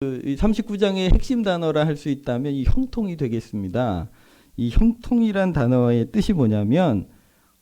이 39장의 핵심 단어라 할 수 있다면 이 형통이 되겠습니다. 이 형통이란 단어의 뜻이 뭐냐면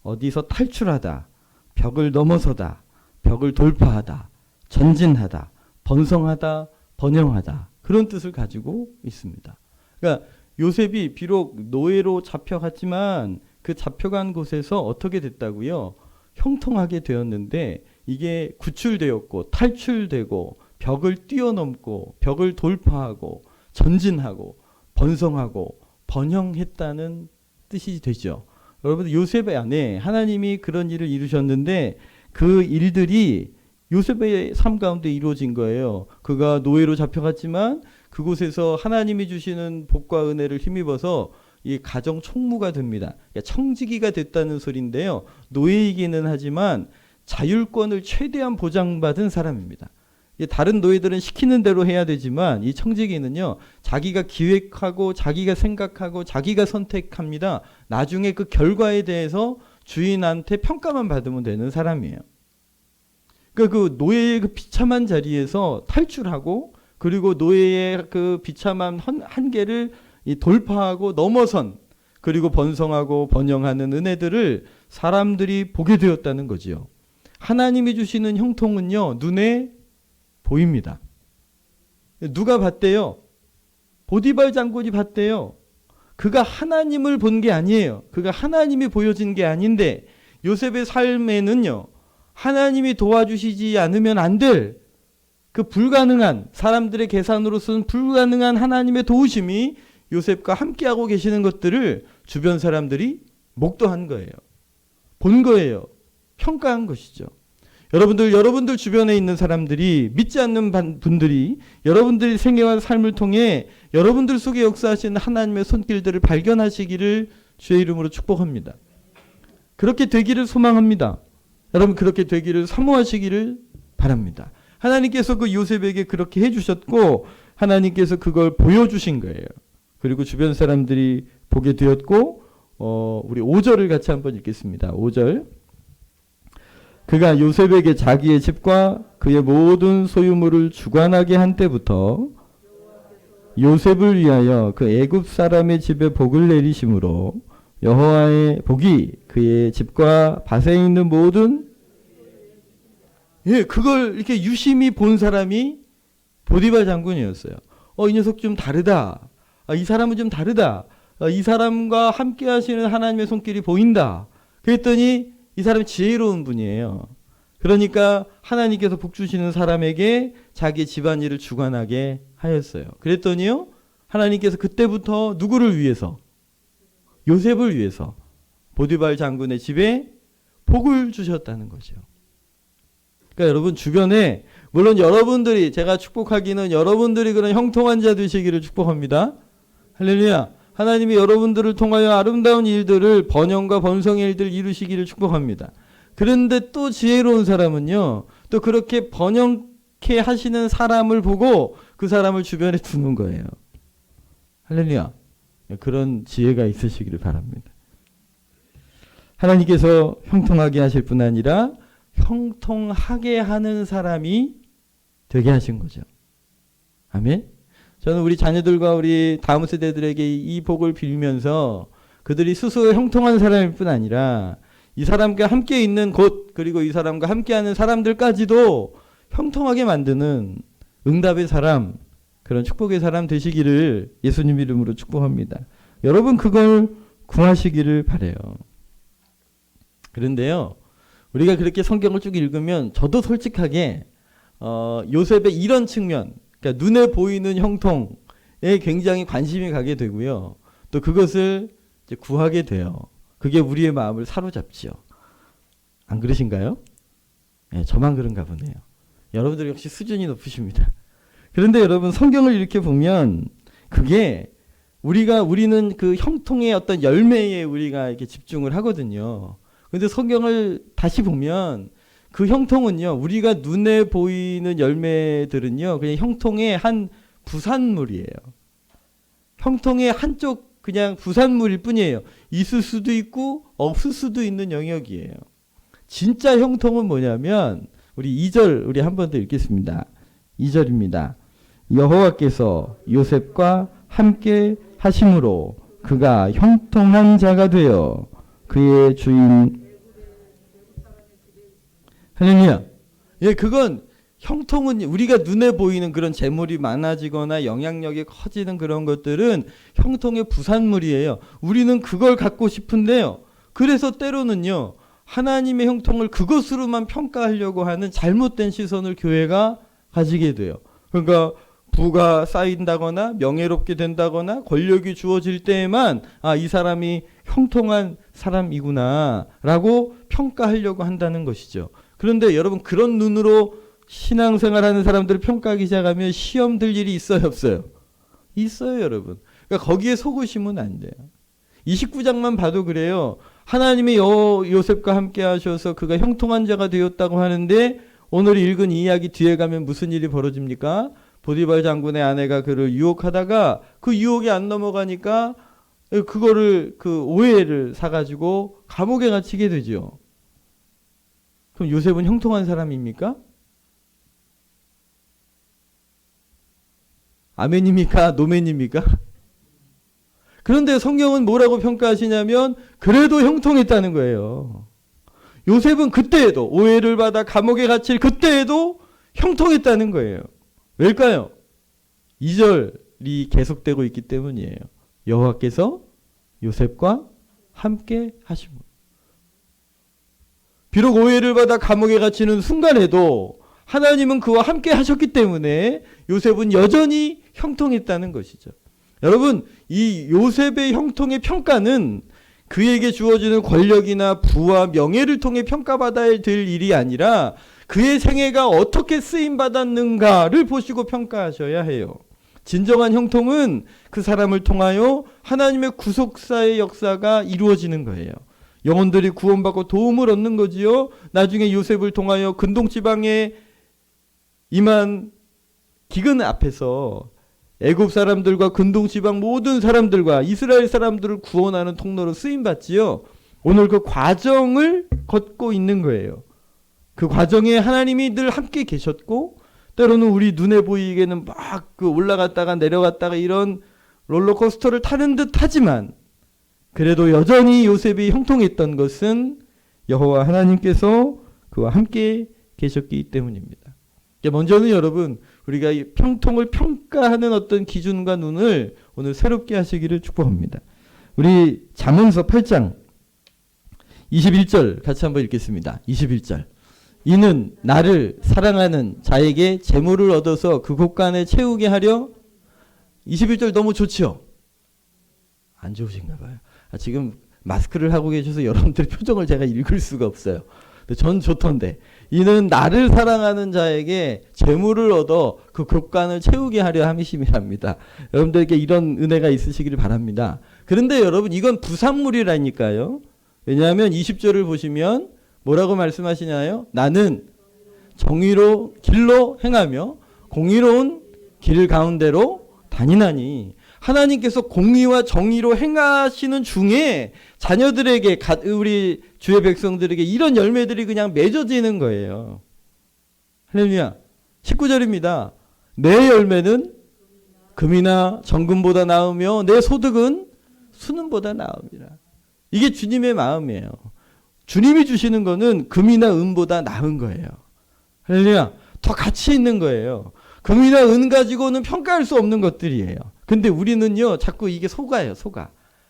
어디서 탈출하다, 벽을 넘어서다, 벽을 돌파하다, 전진하다, 번성하다, 번영하다, 그런 뜻을 가지고 있습니다. 그러니까 요셉이 비록 노예로 잡혀갔지만 그 잡혀간 곳에서 어떻게 됐다고요? 형통하게 되었는데 이게 구출되었고 탈출되고 벽을 뛰어넘고 벽을 돌파하고 전진하고 번성하고 번영했다는 뜻이 되죠. 여러분, 요셉 안에 하나님이 그런 일을 이루셨는데 그 일들이 요셉의 삶 가운데 이루어진 거예요. 그가 노예로 잡혀갔지만 그곳에서 하나님이 주시는 복과 은혜를 힘입어서 이 가정 총무가 됩니다. 청지기가 됐다는 소리인데요. 노예이기는 하지만 자율권을 최대한 보장받은 사람입니다. 다른 노예들은 시키는 대로 해야 되지만 이 청지기는요, 자기가 기획하고 자기가 생각하고 자기가 선택합니다. 나중에 그 결과에 대해서 주인한테 평가만 받으면 되는 사람이에요. 그러니까 그 노예의 그 비참한 자리에서 탈출하고 그리고 노예의 그 비참한 한계를 돌파하고 넘어선 그리고 번성하고 번영하는 은혜들을 사람들이 보게 되었다는 거지요. 하나님이 주시는 형통은요, 눈에 보입니다. 누가 봤대요? 보디발 장군이 봤대요. 그가 하나님을 본 게 아니에요. 그가 하나님이 보여진 게 아닌데 요셉의 삶에는요, 하나님이 도와주시지 않으면 안 될 그 불가능한, 사람들의 계산으로서는 불가능한 하나님의 도우심이 요셉과 함께하고 계시는 것들을 주변 사람들이 목도한 거예요. 본 거예요. 평가한 것이죠. 여러분들 주변에 있는 사람들이, 믿지 않는 분들이 여러분들의 생애와 삶을 통해 여러분들 속에 역사하시는 하나님의 손길들을 발견하시기를 주의 이름으로 축복합니다. 그렇게 되기를 소망합니다. 여러분, 그렇게 되기를 사모하시기를 바랍니다. 하나님께서 그 요셉에게 그렇게 해주셨고 하나님께서 그걸 보여주신 거예요. 그리고 주변 사람들이 보게 되었고 우리 5절을 같이 한번 읽겠습니다. 5절. 그가 요셉에게 자기의 집과 그의 모든 소유물을 주관하게 한 때부터 요셉을 위하여 그 애굽 사람의 집에 복을 내리심으로 여호와의 복이 그의 집과 밭에 있는 모든, 그걸 이렇게 유심히 본 사람이 보디발 장군이었어요. 이 녀석 좀 다르다. 이 사람은 좀 다르다. 이 사람과 함께 하시는 하나님의 손길이 보인다. 그랬더니 이 사람이 지혜로운 분이에요. 그러니까 하나님께서 복 주시는 사람에게 자기의 집안일을 주관하게 하였어요. 그랬더니요, 하나님께서 그때부터 누구를 위해서? 요셉을 위해서 보디발 장군의 집에 복을 주셨다는 거죠. 그러니까 여러분, 주변에, 물론 여러분들이, 제가 축복하기는 여러분들이 그런 형통한 자 되시기를 축복합니다. 할렐루야. 하나님이 여러분들을 통하여 아름다운 일들을, 번영과 번성의 일들을 이루시기를 축복합니다. 그런데 또 지혜로운 사람은요, 또 그렇게 번영케 하시는 사람을 보고 그 사람을 주변에 두는 거예요. 할렐루야. 그런 지혜가 있으시기를 바랍니다. 하나님께서 형통하게 하실 뿐 아니라 형통하게 하는 사람이 되게 하신 거죠. 아멘. 저는 우리 자녀들과 우리 다음 세대들에게 이 복을 빌면서 그들이 스스로 형통한 사람일 뿐 아니라 이 사람과 함께 있는 곳, 그리고 이 사람과 함께하는 사람들까지도 형통하게 만드는 응답의 사람, 그런 축복의 사람 되시기를 예수님 이름으로 축복합니다. 여러분, 그걸 구하시기를 바라요. 그런데요, 우리가 그렇게 성경을 쭉 읽으면 저도 솔직하게 요셉의 이런 측면, 그러니까 눈에 보이는 형통에 굉장히 관심이 가게 되고요. 또 그것을 이제 구하게 돼요. 그게 우리의 마음을 사로잡지요. 안 그러신가요? 네, 저만 그런가 보네요. 여러분들 역시 수준이 높으십니다. 그런데 여러분, 성경을 이렇게 보면 그게 우리는 그 형통의 어떤 열매에 우리가 이렇게 집중을 하거든요. 그런데 성경을 다시 보면 그 형통은요, 우리가 눈에 보이는 열매들은요, 그냥 형통의 한 부산물이에요. 형통의 한쪽 그냥 부산물일 뿐이에요. 있을 수도 있고 없을 수도 있는 영역이에요. 진짜 형통은 뭐냐면 우리 2절 우리 한 번 더 읽겠습니다. 2절입니다. 여호와께서 요셉과 함께 하심으로 그가 형통한 자가 되어 그의 주인. 할렐루야. 예, 그건 형통은 우리가 눈에 보이는 그런 재물이 많아지거나 영향력이 커지는 그런 것들은 형통의 부산물이에요. 우리는 그걸 갖고 싶은데요. 그래서 때로는요, 하나님의 형통을 그것으로만 평가하려고 하는 잘못된 시선을 교회가 가지게 돼요. 그러니까 부가 쌓인다거나 명예롭게 된다거나 권력이 주어질 때에만 이 사람이 형통한 사람이구나 라고 평가하려고 한다는 것이죠. 그런데 여러분, 그런 눈으로 신앙생활하는 사람들을 평가하기 시작하면 시험 들 일이 있어요, 없어요? 있어요, 여러분. 그러니까 거기에 속으시면 안 돼요. 29장만 봐도 그래요. 하나님이 요셉과 함께 하셔서 그가 형통한 자가 되었다고 하는데, 오늘 읽은 이야기 뒤에 가면 무슨 일이 벌어집니까? 보디발 장군의 아내가 그를 유혹하다가 그 유혹이 안 넘어가니까 그거를 그 오해를 사가지고 감옥에 갇히게 되죠. 그럼 요셉은 형통한 사람입니까? 아멘입니까? 노멘입니까? 그런데 성경은 뭐라고 평가하시냐면 그래도 형통했다는 거예요. 요셉은 그때에도 오해를 받아 감옥에 갇힐 그때에도 형통했다는 거예요. 왜일까요? 2절이 계속되고 있기 때문이에요. 여호와께서 요셉과 함께 하시고, 비록 오해를 받아 감옥에 갇히는 순간에도 하나님은 그와 함께 하셨기 때문에 요셉은 여전히 형통했다는 것이죠. 여러분, 이 요셉의 형통의 평가는 그에게 주어지는 권력이나 부와 명예를 통해 평가받아야 될 일이 아니라 그의 생애가 어떻게 쓰임받았는가를 보시고 평가하셔야 해요. 진정한 형통은 그 사람을 통하여 하나님의 구속사의 역사가 이루어지는 거예요. 영혼들이 구원받고 도움을 얻는 거지요. 나중에 요셉을 통하여 근동지방에 임한 기근 앞에서 애굽 사람들과 근동지방 모든 사람들과 이스라엘 사람들을 구원하는 통로로 쓰임받지요. 오늘 그 과정을 걷고 있는 거예요. 그 과정에 하나님이 늘 함께 계셨고, 때로는 우리 눈에 보이기에는 막 그 올라갔다가 내려갔다가 이런 롤러코스터를 타는 듯 하지만, 그래도 여전히 요셉이 형통했던 것은 여호와 하나님께서 그와 함께 계셨기 때문입니다. 먼저는 여러분, 우리가 이 형통을 평가하는 어떤 기준과 눈을 오늘 새롭게 하시기를 축복합니다. 우리 잠언서 8장 21절 같이 한번 읽겠습니다. 21절. 이는 나를 사랑하는 자에게 재물을 얻어서 그 곳간에 채우게 하려. 21절 너무 좋죠? 안 좋으신가 봐요. 지금 마스크를 하고 계셔서 여러분들 표정을 제가 읽을 수가 없어요. 근데 전 좋던데. 이는 나를 사랑하는 자에게 재물을 얻어 그 곳간을 채우게 하려 함이심이랍니다. 여러분들에게 이런 은혜가 있으시기를 바랍니다. 그런데 여러분, 이건 부산물이라니까요. 왜냐하면 20절을 보시면 뭐라고 말씀하시나요? 나는 정의로 길로 행하며 공의로운 길 가운데로 다니나니. 하나님께서 공의와 정의로 행하시는 중에 자녀들에게, 우리 주의 백성들에게 이런 열매들이 그냥 맺어지는 거예요. 할렐루야. 19절입니다. 내 열매는 금이나 정금보다 나으며 내 소득은 순금보다 나음이라. 이게 주님의 마음이에요. 주님이 주시는 거는 금이나 은보다 나은 거예요. 할렐루야. 더 가치 있는 거예요. 금이나 은 가지고는 평가할 수 없는 것들이에요. 근데 우리는요, 자꾸 이게 속아요, 속아.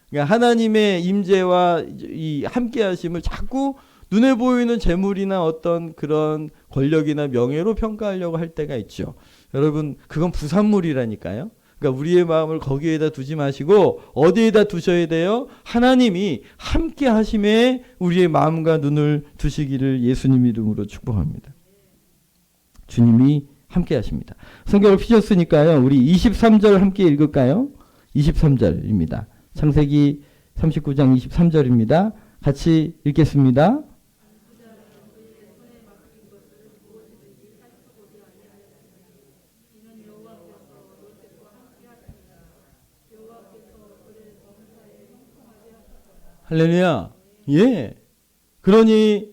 그러니까 하나님의 임재와 이 함께 하심을 자꾸 눈에 보이는 재물이나 어떤 그런 권력이나 명예로 평가하려고 할 때가 있죠. 여러분, 그건 부산물이라니까요. 그러니까 우리의 마음을 거기에다 두지 마시고 어디에다 두셔야 돼요? 하나님이 함께 하심에 우리의 마음과 눈을 두시기를 예수님 이름으로 축복합니다. 주님이 함께 하십니다. 성경을 피셨으니까요. 우리 23절 함께 읽을까요? 23절입니다. 창세기 39장 23절입니다. 같이 읽겠습니다. 할렐루야. 예. 그러니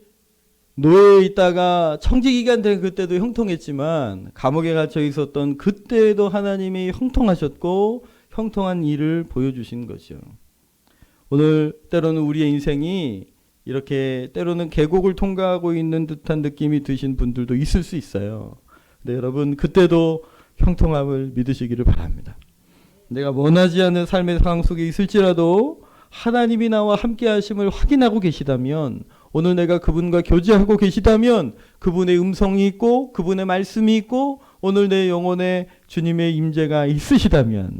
노예에 있다가 청지기간 된 그때도 형통했지만 감옥에 갇혀 있었던 그때도 하나님이 형통하셨고 형통한 일을 보여주신 것이요. 오늘 때로는 우리의 인생이 이렇게 때로는 계곡을 통과하고 있는 듯한 느낌이 드신 분들도 있을 수 있어요. 근데 여러분 그때도 형통함을 믿으시기를 바랍니다. 내가 원하지 않는 삶의 상황 속에 있을지라도 하나님이 나와 함께 하심을 확인하고 계시다면, 오늘 내가 그분과 교제하고 계시다면 그분의 음성이 있고 그분의 말씀이 있고 오늘 내 영혼에 주님의 임재가 있으시다면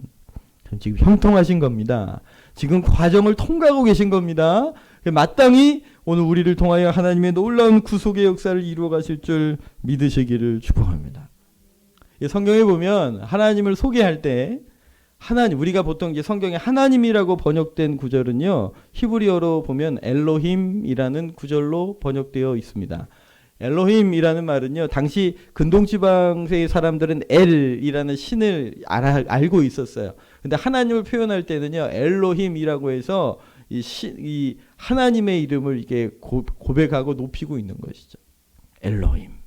지금 형통하신 겁니다. 지금 과정을 통과하고 계신 겁니다. 마땅히 오늘 우리를 통하여 하나님의 놀라운 구속의 역사를 이루어 가실 줄 믿으시기를 축복합니다. 성경에 보면 하나님을 소개할 때 하나님, 우리가 보통 이제 성경에 하나님이라고 번역된 구절은요, 히브리어로 보면 엘로힘이라는 구절로 번역되어 있습니다. 엘로힘이라는 말은요, 당시 근동지방의 사람들은 엘이라는 신을 알고 있었어요. 근데 하나님을 표현할 때는요, 엘로힘이라고 해서 이 하나님의 이름을 이게 고백하고 높이고 있는 것이죠. 엘로힘.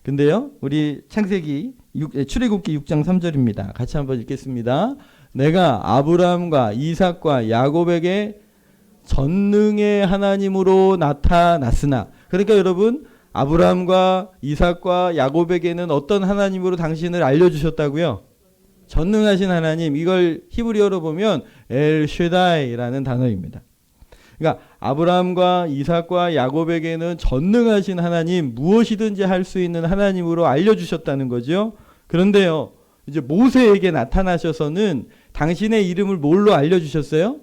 근데요, 우리 출애굽기 6장 3절입니다. 같이 한번 읽겠습니다. 내가 아브라함과 이삭과 야곱에게 전능의 하나님으로 나타났으나, 그러니까 여러분 아브라함과 이삭과 야곱에게는 어떤 하나님으로 당신을 알려주셨다고요? 전능하신 하나님. 이걸 히브리어로 보면 엘쉐다이라는 단어입니다. 그러니까 아브라함과 이삭과 야곱에게는 전능하신 하나님, 무엇이든지 할 수 있는 하나님으로 알려주셨다는 거죠. 그런데요, 이제 모세에게 나타나셔서는 당신의 이름을 뭘로 알려주셨어요?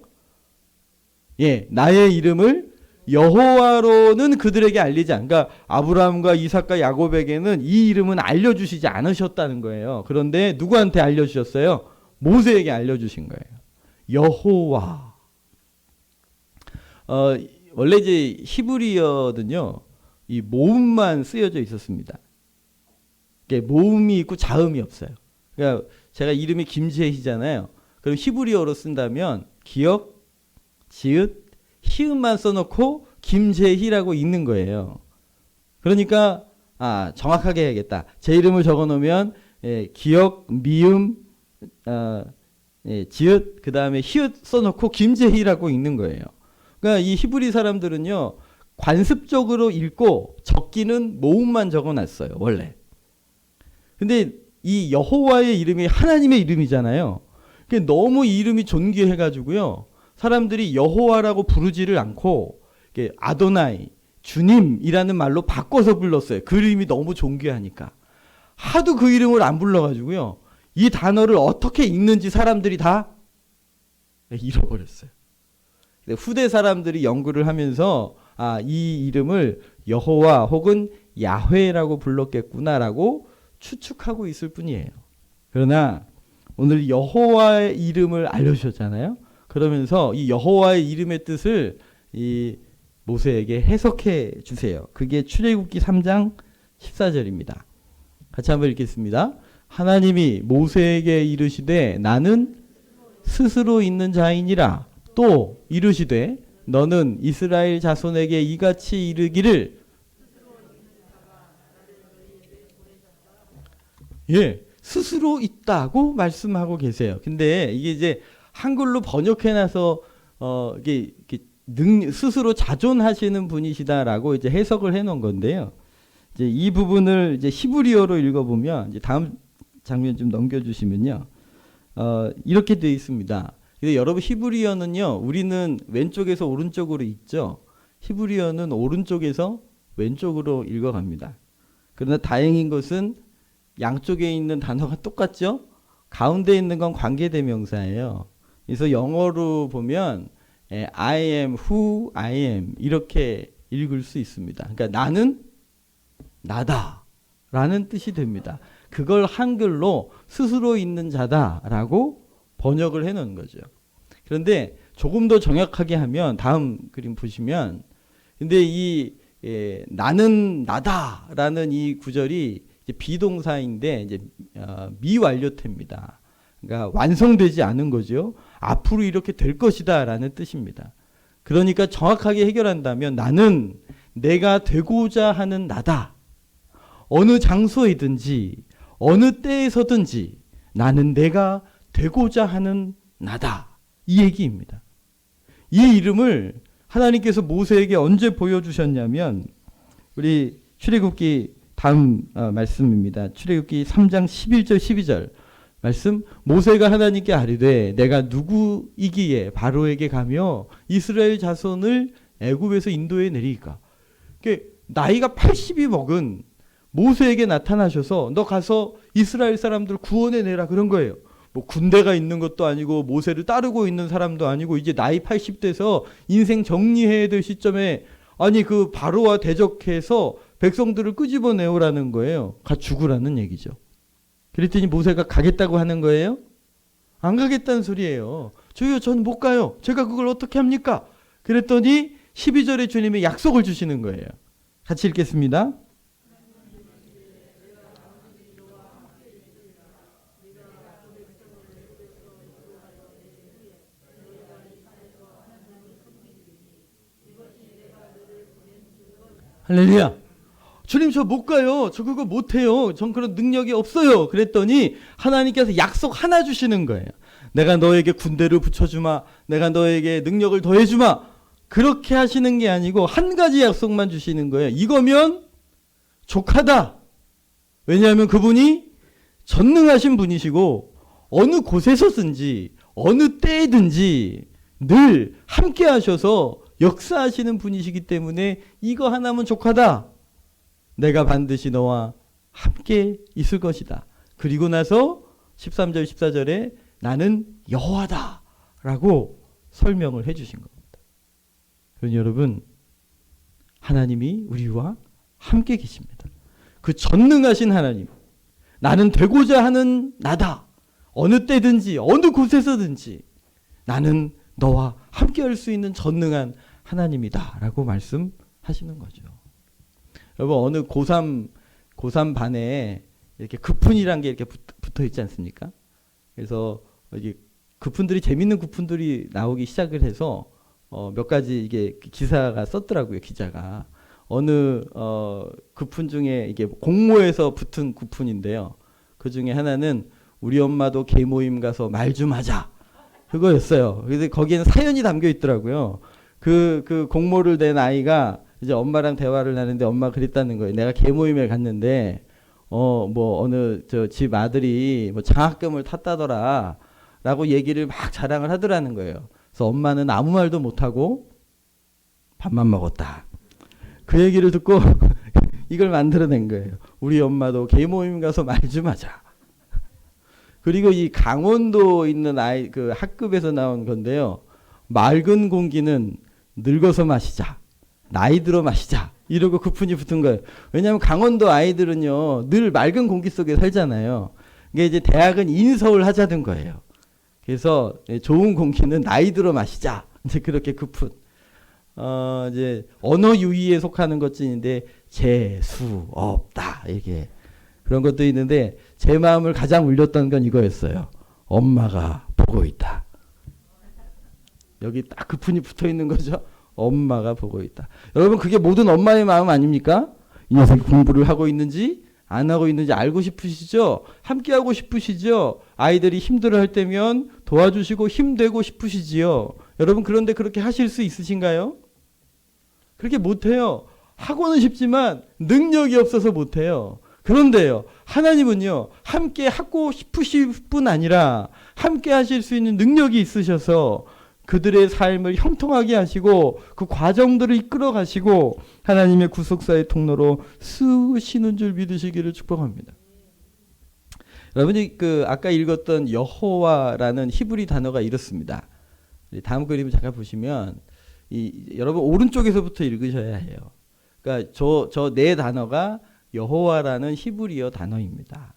예, 나의 이름을 여호와로는 그들에게 알리지 않. 그러니까 아브라함과 이삭과 야곱에게는 이 이름은 알려주시지 않으셨다는 거예요. 그런데 누구한테 알려주셨어요? 모세에게 알려주신 거예요. 여호와. 원래 이제 히브리어는요, 이 모음만 쓰여져 있었습니다. 모음이 있고 자음이 없어요. 그러니까 제가 이름이 김재희잖아요. 그럼 히브리어로 쓴다면 기역, 지읒, 히읗만 써놓고 김재희라고 읽는 거예요. 그러니까 정확하게 해야겠다. 제 이름을 적어놓으면 기역, 미음, 지읒, 그 다음에 히읗 써놓고 김재희라고 읽는 거예요. 그러니까 이 히브리 사람들은요, 관습적으로 읽고 적기는 모음만 적어놨어요, 원래. 근데 이 여호와의 이름이 하나님의 이름이잖아요. 너무 이 이름이 존귀해가지고요, 사람들이 여호와라고 부르지를 않고 아도나이, 주님이라는 말로 바꿔서 불렀어요. 그 이름이 너무 존귀하니까. 하도 그 이름을 안 불러가지고요, 이 단어를 어떻게 읽는지 사람들이 다 잃어버렸어요. 후대 사람들이 연구를 하면서 이 이름을 여호와 혹은 야훼라고 불렀겠구나라고 추측하고 있을 뿐이에요. 그러나 오늘 여호와의 이름을 알려주셨잖아요. 그러면서 이 여호와의 이름의 뜻을 이 모세에게 해석해 주세요. 그게 출애굽기 3장 14절입니다. 같이 한번 읽겠습니다. 하나님이 모세에게 이르시되 나는 스스로 있는 자이니라. 또 이르시되 너는 이스라엘 자손에게 이같이 이르기를, 스스로 있다고 말씀하고 계세요. 근데 이게 이제 한글로 번역해놔서 이게 스스로 자존하시는 분이시다라고 이제 해석을 해놓은 건데요. 이제 이 부분을 이제 히브리어로 읽어보면, 이제 다음 장면 좀 넘겨주시면요, 이렇게 되어 있습니다. 근데 여러분 히브리어는요, 우리는 왼쪽에서 오른쪽으로 읽죠. 히브리어는 오른쪽에서 왼쪽으로 읽어갑니다. 그러나 다행인 것은 양쪽에 있는 단어가 똑같죠. 가운데 있는 건 관계대명사예요. 그래서 영어로 보면 I am who I am 이렇게 읽을 수 있습니다. 그러니까 나는 나다 라는 뜻이 됩니다. 그걸 한글로 스스로 있는 자다라고 번역을 해놓은 거죠. 그런데 조금 더 정확하게 하면 다음 그림 보시면, 근데 이 나는 나다라는 이 구절이 이제 비동사인데 이제 미완료태입니다. 그러니까 완성되지 않은 거죠. 앞으로 이렇게 될 것이다라는 뜻입니다. 그러니까 정확하게 해결한다면 나는 내가 되고자 하는 나다. 어느 장소이든지 어느 때에서든지 나는 내가 되고자 하는 나다. 이 얘기입니다. 이 이름을 하나님께서 모세에게 언제 보여주셨냐면 우리 출애굽기 다음 말씀입니다. 출애굽기 3장 11절 12절 말씀, 모세가 하나님께 아뢰되 내가 누구이기에 바로에게 가며 이스라엘 자손을 애굽에서 인도해 내리까. 나이가 80이 먹은 모세에게 나타나셔서 너 가서 이스라엘 사람들 구원해 내라 그런 거예요. 뭐 군대가 있는 것도 아니고 모세를 따르고 있는 사람도 아니고 이제 나이 80대에서 인생 정리해야 될 시점에 아니 그 바로와 대적해서 백성들을 끄집어내오라는 거예요. 가 죽으라는 얘기죠. 그랬더니 모세가 가겠다고 하는 거예요? 안 가겠다는 소리예요. 주여 전 못 가요. 제가 그걸 어떻게 합니까? 그랬더니 12절에 주님이 약속을 주시는 거예요. 같이 읽겠습니다. 할렐루야. 주님 저 못 가요. 저 그거 못 해요. 전 그런 능력이 없어요. 그랬더니 하나님께서 약속 하나 주시는 거예요. 내가 너에게 군대를 붙여주마. 내가 너에게 능력을 더해주마. 그렇게 하시는 게 아니고 한 가지 약속만 주시는 거예요. 이거면 족하다. 왜냐하면 그분이 전능하신 분이시고 어느 곳에서든지 어느 때에든지 늘 함께 하셔서 역사하시는 분이시기 때문에 이거 하나면 족하다. 내가 반드시 너와 함께 있을 것이다. 그리고 나서 13절 14절에 나는 여호와다 라고 설명을 해주신 겁니다. 그러니 여러분, 하나님이 우리와 함께 계십니다. 그 전능하신 하나님, 나는 되고자 하는 나다. 어느 때든지 어느 곳에서든지 나는 너와 함께 할 수 있는 전능한 하나님이다 라고 말씀하시는 거죠. 여러분, 어느 고3 반에 이렇게 급훈이란 게 이렇게 붙어 있지 않습니까? 그래서 이게 급훈들이 재밌는 급훈들이 나오기 시작을 해서 몇 가지 이게 기사가 썼더라고요, 기자가. 어느 급훈 중에 이게 공모에서 붙은 급훈인데요. 그 중에 하나는 우리 엄마도 개 모임 가서 말 좀 하자. 그거였어요. 근데 거기에는 사연이 담겨 있더라고요. 그 공모를 낸 아이가 이제 엄마랑 대화를 하는데 엄마가 그랬다는 거예요. 내가 개 모임에 갔는데 뭐 어느 저 집 아들이 뭐 장학금을 탔다더라 라고 얘기를 막 자랑을 하더라는 거예요. 그래서 엄마는 아무 말도 못하고 밥만 먹었다. 그 얘기를 듣고 이걸 만들어낸 거예요. 우리 엄마도 개 모임 가서 말 좀 하자. 그리고 이 강원도 있는 아이 그 학급에서 나온 건데요. 맑은 공기는 늙어서 마시자. 나이 들어 마시자. 이러고 급훈이 붙은 거예요. 왜냐하면 강원도 아이들은요. 늘 맑은 공기 속에 살잖아요. 이게 이제 대학은 인서울 하자던 거예요. 그래서 좋은 공기는 나이 들어 마시자. 이제 그렇게 급훈. 이제 언어 유희에 속하는 것인데 재수 없다. 이게 그런 것도 있는데 제 마음을 가장 울렸던 건 이거였어요. 엄마가 보고 있다. 여기 딱 급훈이 붙어 있는 거죠. 엄마가 보고 있다. 여러분, 그게 모든 엄마의 마음 아닙니까? 이 녀석이 공부를 하고 있는지 안 하고 있는지 알고 싶으시죠? 함께 하고 싶으시죠? 아이들이 힘들어할 때면 도와주시고 힘되고 싶으시지요. 여러분, 그런데 그렇게 하실 수 있으신가요? 그렇게 못해요. 하고는 싶지만 능력이 없어서 못해요. 그런데요, 하나님은요, 함께 하고 싶으실 뿐 아니라 함께 하실 수 있는 능력이 있으셔서 그들의 삶을 형통하게 하시고 그 과정들을 이끌어 가시고 하나님의 구속사의 통로로 쓰시는 줄 믿으시기를 축복합니다. 여러분이 그 아까 읽었던 여호와라는 히브리 단어가 이렇습니다. 다음 그림을 잠깐 보시면 여러분 오른쪽에서부터 읽으셔야 해요. 그러니까 저 네 단어가 여호와라는 히브리어 단어입니다.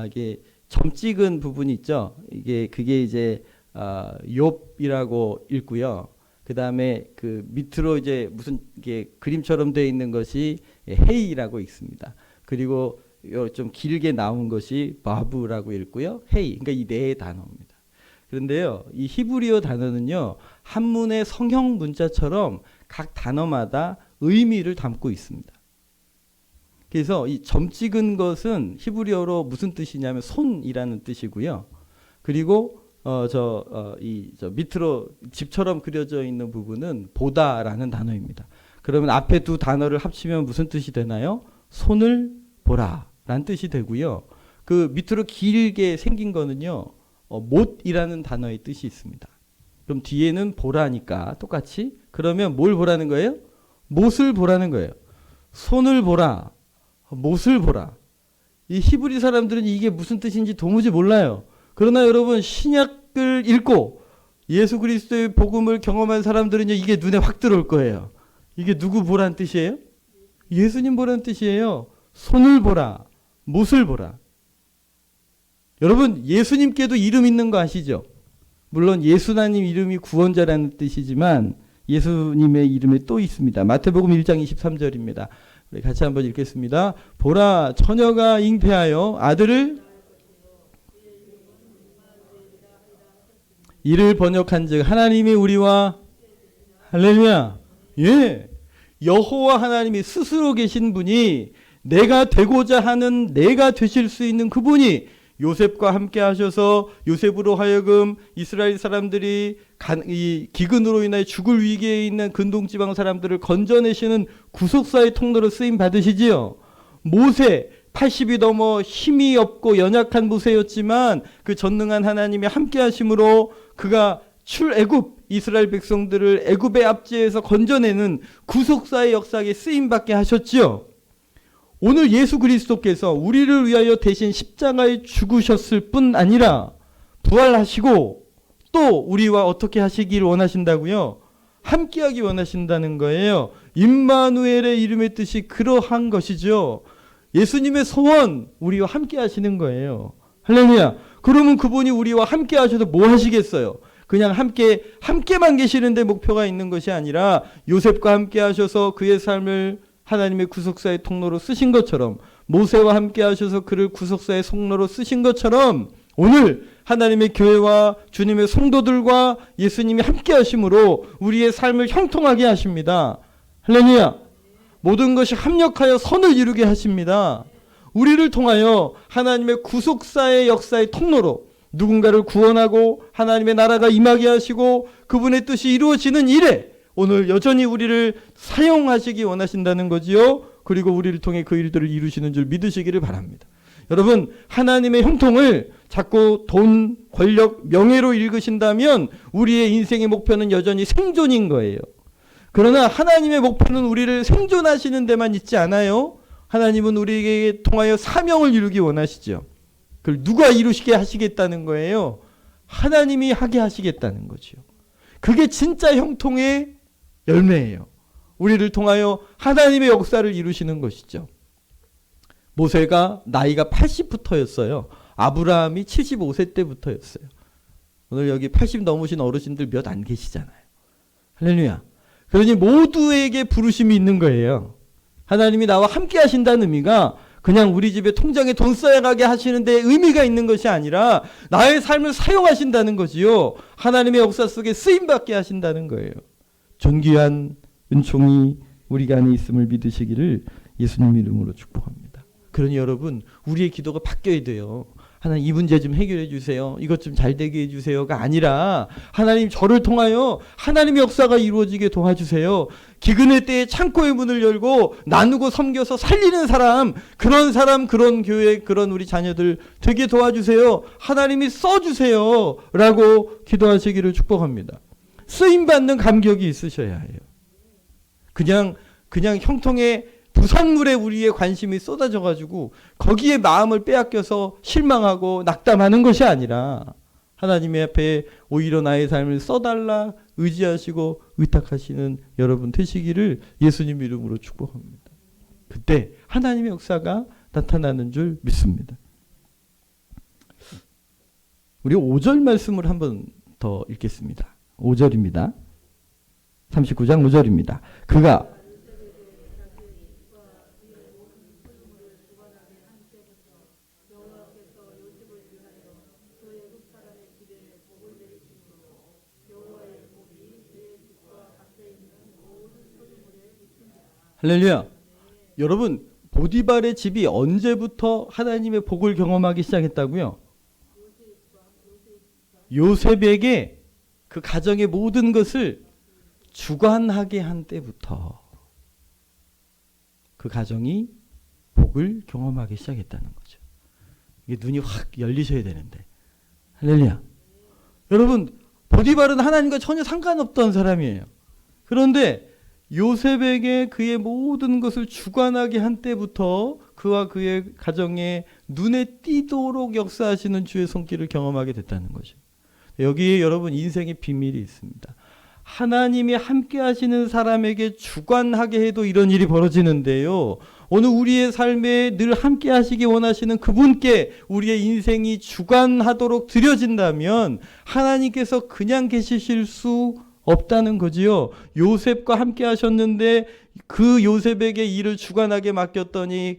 이게 점 찍은 부분이 있죠. 그게 이제 욥이라고 읽고요. 그 다음에 그 밑으로 이제 무슨 이게 그림처럼 되어 있는 것이 헤이라고 읽습니다. 그리고 좀 길게 나온 것이 바브라고 읽고요. 헤이. 그러니까 이 네 단어입니다. 그런데요, 이 히브리어 단어는요, 한문의 성형 문자처럼 각 단어마다 의미를 담고 있습니다. 그래서 이 점 찍은 것은 히브리어로 무슨 뜻이냐면 손이라는 뜻이고요. 그리고 저 밑으로 집처럼 그려져 있는 부분은 보다라는 단어입니다. 그러면 앞에 두 단어를 합치면 무슨 뜻이 되나요? 손을 보라라는 뜻이 되고요. 그 밑으로 길게 생긴 거는요, 못이라는 단어의 뜻이 있습니다. 그럼 뒤에는 보라니까 똑같이 그러면 뭘 보라는 거예요? 못을 보라는 거예요. 손을 보라, 못을 보라. 이 히브리 사람들은 이게 무슨 뜻인지 도무지 몰라요. 그러나 여러분 신약을 읽고 예수 그리스도의 복음을 경험한 사람들은요, 이게 눈에 확 들어올 거예요. 이게 누구 보라는 뜻이에요? 예수님 보라는 뜻이에요. 손을 보라, 못을 보라. 여러분 예수님께도 이름 있는 거 아시죠? 물론 예수나님 이름이 구원자라는 뜻이지만 예수님의 이름이 또 있습니다. 마태복음 1장 23절입니다. 우리 같이 한번 읽겠습니다. 보라, 처녀가 잉태하여 아들을 이를 번역한즉 하나님이 우리와 할렐루야. 예, 여호와 하나님이 스스로 계신 분이 내가 되고자 하는 내가 되실 수 있는 그분이 요셉과 함께 하셔서 요셉으로 하여금 이스라엘 사람들이 이 기근으로 인하여 죽을 위기에 있는 근동지방 사람들을 건져내시는 구속사의 통로로 쓰임 받으시지요. 모세 80이 넘어 힘이 없고 연약한 모세였지만 그 전능한 하나님이 함께 하심으로 그가 출애굽 이스라엘 백성들을 애굽의 압제에서 건져내는 구속사의 역사에 쓰임 받게 하셨지요. 오늘 예수 그리스도께서 우리를 위하여 대신 십자가에 죽으셨을 뿐 아니라 부활하시고 또 우리와 어떻게 하시길 원하신다고요? 함께하기 원하신다는 거예요. 임마누엘의 이름의 뜻이 그러한 것이죠. 예수님의 소원, 우리와 함께 하시는 거예요. 할렐루야. 그러면 그분이 우리와 함께 하셔서 뭐 하시겠어요? 그냥 함께만 계시는데 목표가 있는 것이 아니라 요셉과 함께 하셔서 그의 삶을 하나님의 구속사의 통로로 쓰신 것처럼 모세와 함께 하셔서 그를 구속사의 통로로 쓰신 것처럼 오늘 하나님의 교회와 주님의 성도들과 예수님이 함께 하심으로 우리의 삶을 형통하게 하십니다. 할렐루야. 모든 것이 합력하여 선을 이루게 하십니다. 우리를 통하여 하나님의 구속사의 역사의 통로로 누군가를 구원하고 하나님의 나라가 임하게 하시고 그분의 뜻이 이루어지는 일에 오늘 여전히 우리를 사용하시기 원하신다는 거지요. 그리고 우리를 통해 그 일들을 이루시는 줄 믿으시기를 바랍니다. 여러분 하나님의 형통을 자꾸 돈, 권력, 명예로 읽으신다면 우리의 인생의 목표는 여전히 생존인 거예요. 그러나 하나님의 목표는 우리를 생존하시는 데만 있지 않아요. 하나님은 우리에게 통하여 사명을 이루기 원하시죠. 그걸 누가 이루시게 하시겠다는 거예요? 하나님이 하게 하시겠다는 거죠. 그게 진짜 형통의 열매예요. 우리를 통하여 하나님의 역사를 이루시는 것이죠. 모세가 나이가 80부터였어요. 아브라함이 75세 때부터였어요. 오늘 여기 80 넘으신 어르신들 몇 안 계시잖아요. 할렐루야. 그러니 모두에게 부르심이 있는 거예요. 하나님이 나와 함께 하신다는 의미가 그냥 우리 집에 통장에 돈 쌓여가게 하시는데 의미가 있는 것이 아니라 나의 삶을 사용하신다는 거지요. 하나님의 역사 속에 쓰임받게 하신다는 거예요. 존귀한 은총이 우리 안에 있음을 믿으시기를 예수님 이름으로 축복합니다. 그러니 여러분 우리의 기도가 바뀌어야 돼요. 하나님 이 문제 좀 해결해 주세요. 이것 좀 잘 되게 해주세요가 아니라 하나님 저를 통하여 하나님의 역사가 이루어지게 도와주세요. 기근의 때에 창고의 문을 열고 나누고 섬겨서 살리는 사람, 그런 교회, 그런 우리 자녀들 되게 도와주세요. 하나님이 써주세요. 라고 기도하시기를 축복합니다. 쓰임받는 감격이 있으셔야 해요. 그냥 형통의 부산물에 우리의 관심이 쏟아져가지고 거기에 마음을 빼앗겨서 실망하고 낙담하는 것이 아니라 하나님의 앞에 오히려 나의 삶을 써달라 의지하시고 의탁하시는 여러분 되시기를 예수님 이름으로 축복합니다. 그때 하나님의 역사가 나타나는 줄 믿습니다. 우리 5절 말씀을 한번 더 읽겠습니다. 5절입니다. 39장 5절입니다. 그가 할렐루야. 여러분, 보디발의 집이 언제부터 하나님의 복을 경험하기 시작했다고요? 요셉에게 그 가정의 모든 것을 주관하게 한 때부터 그 가정이 복을 경험하기 시작했다는 거죠. 이게 눈이 확 열리셔야 되는데. 할렐루야. 여러분, 보디발은 하나님과 전혀 상관없던 사람이에요. 그런데 요셉에게 그의 모든 것을 주관하게 한 때부터 그와 그의 가정에 눈에 띄도록 역사하시는 주의 손길을 경험하게 됐다는 거죠. 여기에 여러분 인생의 비밀이 있습니다. 하나님이 함께 하시는 사람에게 주관하게 해도 이런 일이 벌어지는데요. 오늘 우리의 삶에 늘 함께 하시기 원하시는 그분께 우리의 인생이 주관하도록 드려진다면 하나님께서 그냥 계시실 수 없다는 거지요. 요셉과 함께 하셨는데 그 요셉에게 일을 주관하게 맡겼더니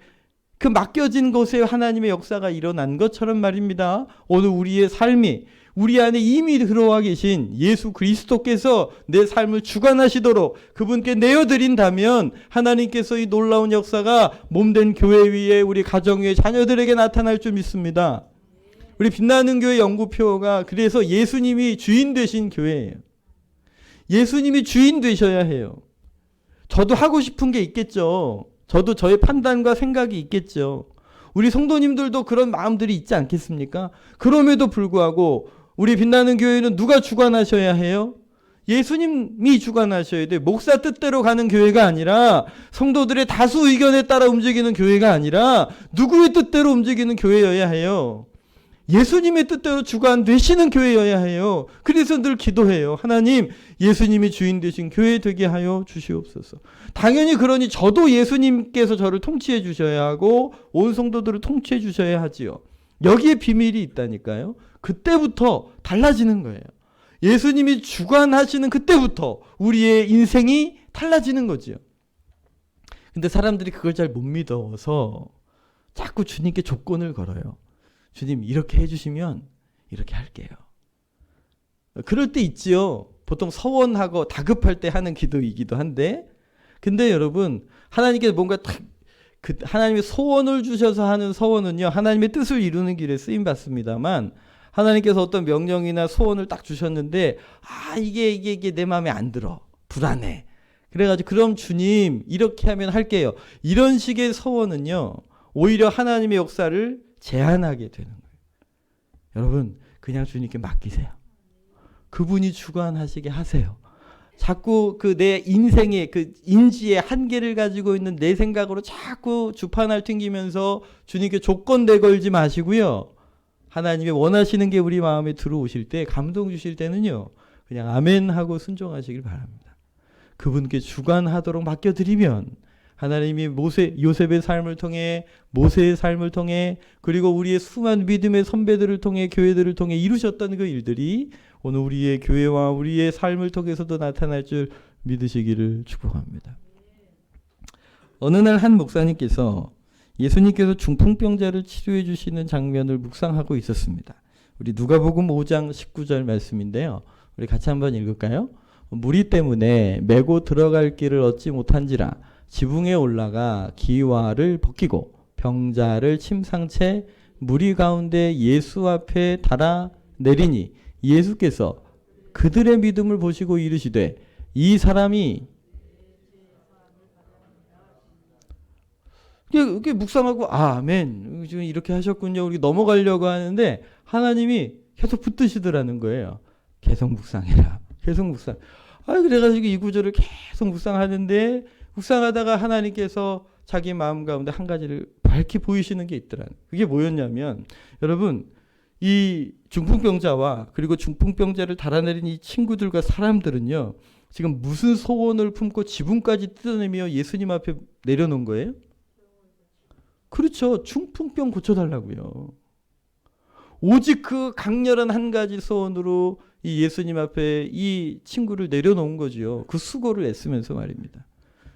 그 맡겨진 곳에 하나님의 역사가 일어난 것처럼 말입니다. 오늘 우리의 삶이 우리 안에 이미 들어와 계신 예수 그리스도께서 내 삶을 주관하시도록 그분께 내어드린다면 하나님께서 이 놀라운 역사가 몸된 교회 위에 우리 가정 위에 자녀들에게 나타날 줄 믿습니다. 우리 빛나는 교회 연구표가 그래서 예수님이 주인 되신 교회예요. 예수님이 주인 되셔야 해요. 저도 하고 싶은 게 있겠죠. 저도 저의 판단과 생각이 있겠죠. 우리 성도님들도 그런 마음들이 있지 않겠습니까? 그럼에도 불구하고 우리 빛나는 교회는 누가 주관하셔야 해요? 예수님이 주관하셔야 돼요. 목사 뜻대로 가는 교회가 아니라 성도들의 다수 의견에 따라 움직이는 교회가 아니라 누구의 뜻대로 움직이는 교회여야 해요. 예수님의 뜻대로 주관되시는 교회여야 해요. 그래서 늘 기도해요. 하나님, 예수님이 주인 되신 교회 되게 하여 주시옵소서. 당연히 그러니 저도 예수님께서 저를 통치해 주셔야 하고 온 성도들을 통치해 주셔야 하지요. 여기에 비밀이 있다니까요. 그때부터 달라지는 거예요. 예수님이 주관하시는 그때부터 우리의 인생이 달라지는 거지요. 근데 사람들이 그걸 잘 못 믿어서 자꾸 주님께 조건을 걸어요. 주님 이렇게 해주시면 이렇게 할게요. 그럴 때 있지요. 보통 서원하고 다급할 때 하는 기도이기도 한데 근데 여러분 하나님께서 뭔가 하나님의 소원을 주셔서 하는 서원은요. 하나님의 뜻을 이루는 길에 쓰임받습니다만 하나님께서 어떤 명령이나 소원을 딱 주셨는데 이게 내 마음에 안 들어. 불안해. 그래가지고 그럼 주님 이렇게 하면 할게요. 이런 식의 서원은요. 오히려 하나님의 역사를 제한하게 되는 거예요. 여러분 그냥 주님께 맡기세요. 그분이 주관하시게 하세요. 자꾸 그 내 인생의 그 인지의 한계를 가지고 있는 내 생각으로 자꾸 주판을 튕기면서 주님께 조건 내걸지 마시고요. 하나님이 원하시는 게 우리 마음에 들어오실 때 감동 주실 때는요. 그냥 아멘 하고 순종하시길 바랍니다. 그분께 주관하도록 맡겨드리면 하나님이 요셉의 삶을 통해 모세의 삶을 통해 그리고 우리의 수많은 믿음의 선배들을 통해 교회들을 통해 이루셨던 그 일들이 오늘 우리의 교회와 우리의 삶을 통해서도 나타날 줄 믿으시기를 축복합니다. 어느 날 한 목사님께서 예수님께서 중풍병자를 치료해 주시는 장면을 묵상하고 있었습니다. 우리 누가복음 5장 19절 말씀인데요. 우리 같이 한번 읽을까요? 무리 때문에 메고 들어갈 길을 얻지 못한지라 지붕에 올라가 기와를 벗기고 병자를 침상채 무리 가운데 예수 앞에 달아 내리니 예수께서 그들의 믿음을 보시고 이르시되 이 사람이 이렇게 묵상하고 아멘 지금 이렇게 하셨군요. 우리 넘어가려고 하는데 하나님이 계속 붙드시더라는 거예요. 계속 묵상해라. 계속 묵상. 그래가지고 이 구절을 계속 묵상하는데 묵상하다가 하나님께서 자기 마음 가운데 한 가지를 밝히 보이시는 게 있더라는. 그게 뭐였냐면 여러분 이 중풍병자와 그리고 중풍병자를 달아내린 이 친구들과 사람들은요. 지금 무슨 소원을 품고 지붕까지 뜯어내며 예수님 앞에 내려놓은 거예요? 그렇죠. 중풍병 고쳐달라고요. 오직 그 강렬한 한 가지 소원으로 이 예수님 앞에 이 친구를 내려놓은 거지요. 그 수고를 애쓰면서 말입니다.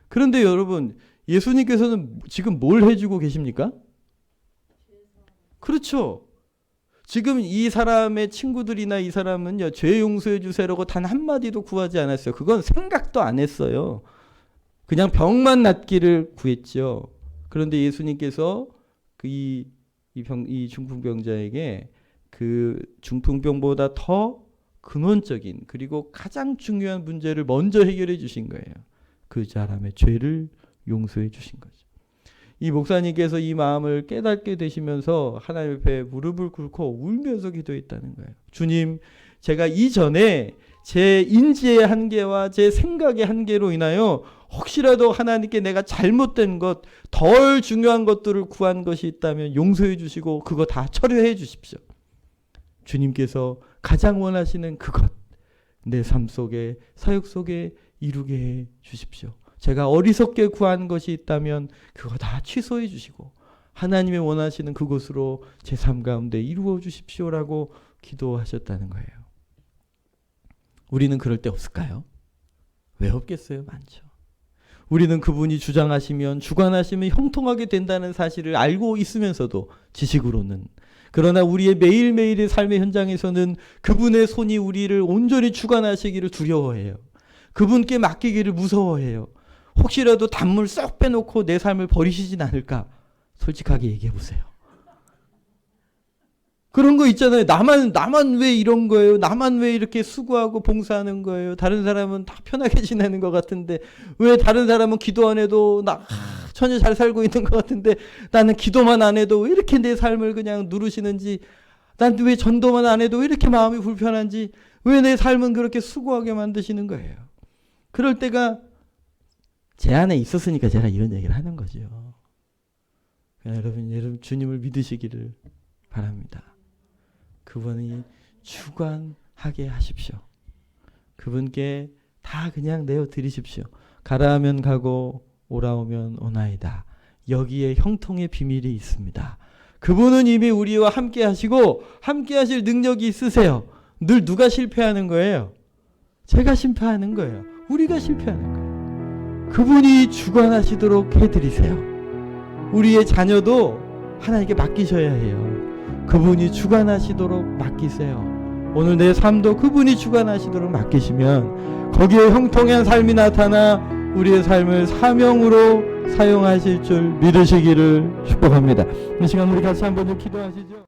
그런데 여러분 예수님께서는 지금 뭘 해주고 계십니까? 그렇죠. 지금 이 사람의 친구들이나 이 사람은요. 죄 용서해 주세요라고 단 한마디도 구하지 않았어요. 그건 생각도 안 했어요. 그냥 병만 낫기를 구했죠. 그런데 예수님께서 이 중풍병자에게 그 중풍병보다 더 근원적인 그리고 가장 중요한 문제를 먼저 해결해 주신 거예요. 그 사람의 죄를 용서해 주신 거죠. 이 목사님께서 이 마음을 깨닫게 되시면서 하나님 앞에 무릎을 꿇고 울면서 기도했다는 거예요. 주님, 제가 이전에 제 인지의 한계와 제 생각의 한계로 인하여 혹시라도 하나님께 내가 잘못된 것, 덜 중요한 것들을 구한 것이 있다면 용서해 주시고 그거 다 처리해 주십시오. 주님께서 가장 원하시는 그것, 내 삶 속에, 사역 속에 이루게 해 주십시오. 제가 어리석게 구한 것이 있다면 그거 다 취소해 주시고 하나님이 원하시는 그곳으로 제 삶 가운데 이루어 주십시오라고 기도하셨다는 거예요. 우리는 그럴 때 없을까요? 왜 없겠어요? 많죠. 우리는 그분이 주장하시면 주관하시면 형통하게 된다는 사실을 알고 있으면서도 지식으로는, 그러나 우리의 매일매일의 삶의 현장에서는 그분의 손이 우리를 온전히 주관하시기를 두려워해요. 그분께 맡기기를 무서워해요. 혹시라도 단물 쏙 빼놓고 내 삶을 버리시진 않을까? 솔직하게 얘기해 보세요. 그런 거 있잖아요. 나만 왜 이런 거예요? 나만 왜 이렇게 수고하고 봉사하는 거예요? 다른 사람은 다 편하게 지내는 것 같은데 왜 다른 사람은 기도 안 해도 전혀 잘 살고 있는 것 같은데 나는 기도만 안 해도 왜 이렇게 내 삶을 그냥 누르시는지, 난 왜 전도만 안 해도 왜 이렇게 마음이 불편한지, 왜 내 삶은 그렇게 수고하게 만드시는 거예요? 그럴 때가 제 안에 있었으니까 제가 이런 얘기를 하는 거죠. 여러분 주님을 믿으시기를 바랍니다. 그분이 주관하게 하십시오. 그분께 다 그냥 내어 드리십시오. 가라 하면 가고 오라 오면 오나이다. 여기에 형통의 비밀이 있습니다. 그분은 이미 우리와 함께 하시고 함께 하실 능력이 있으세요. 늘 누가 실패하는 거예요? 제가 실패하는 거예요. 우리가 실패하는 거예요. 그분이 주관하시도록 해드리세요. 우리의 자녀도 하나님께 맡기셔야 해요. 그분이 주관하시도록 맡기세요. 오늘 내 삶도 그분이 주관하시도록 맡기시면 거기에 형통한 삶이 나타나 우리의 삶을 사명으로 사용하실 줄 믿으시기를 축복합니다. 이 시간 우리 같이 한번 좀 기도하시죠.